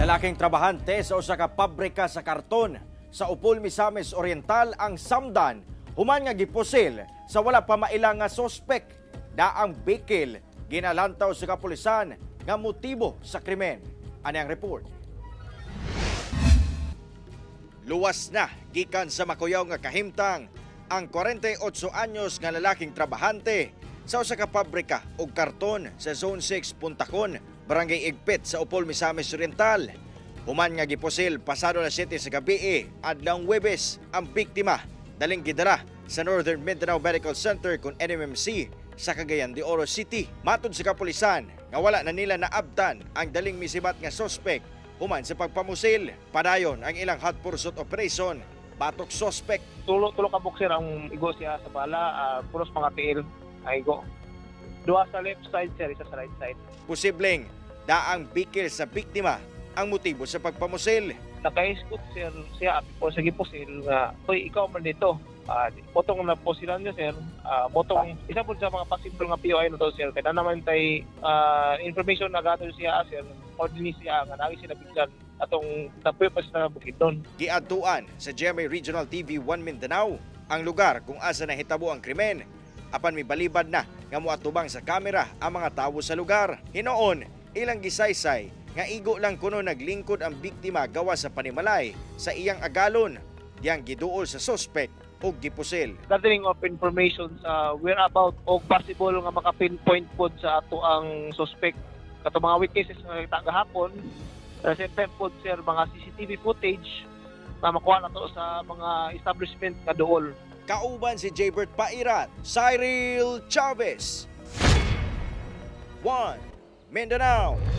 Lalaking trabahante sa usa ka pabrika sa karton sa Upol, Misamis Oriental ang samdan human nga gipusil sa wala pa mailang nga sospek. Daang bikil ginalantaw sa kapulisan nga motibo sa krimen. Ani ang report. Luwas na gikan sa makuyaw nga kahimtang ang 48 anyos nga lalaking trabahante sa usa ka pabrika og karton sa Zone 6 Puntakon, Barangay Igpit sa Upol, Misamis Oriental. Human nga gipusil pasado alas 7 sa gabi adlawng Huwebes ang biktima daling gidala sa Northern Mindanao Medical Center kun NMMC sa Cagayan de Oro City. Matod sa kapulisan nga wala na nila naabtan ang daling misibat nga sospek human sa pagpamusil. Padayon ang ilang hot pursuit operation batok sospek. Tulo ka boxer ang igo siya sa bala, puros mga tiil ay igo. Duha sa left side sir, isa sa right side. Posibleng daang bikil sa biktima ang motibo sa pagpamusil. Naka-escort sir siya po sa gipusil nga, "Hoy, ikaw man dito." Botong na posilan niya sir. Botong isa po sa mga possible nga POI na to sir. Kaya naman tay information na gather siya sir. Coordinate siya nga nagi sila biglan atong tapos na bukid doon. Giadtuan sa GMA Regional TV 1 Mindanao ang lugar kung asa nahitabo ang krimen. Apan mibalibad na nga moatubang sa kamera ang mga tawo sa lugar. Hinoon ilang gisaysay nga igo lang kuno naglingkod ang biktima gawa sa panimalay sa iyang agalon. Diyang giduol sa sospek o gipusil. Gathering of information sa whereabout o possible nga maka-pinpoint po sa ato ang suspect. Kato mga witnesses nga nakita gahapon, same time po sir mga CCTV footage na makuha na to sa mga establishment nga dool. Kauban si Jaybert Pairat, Cyril Chavez. 1 Mindanao.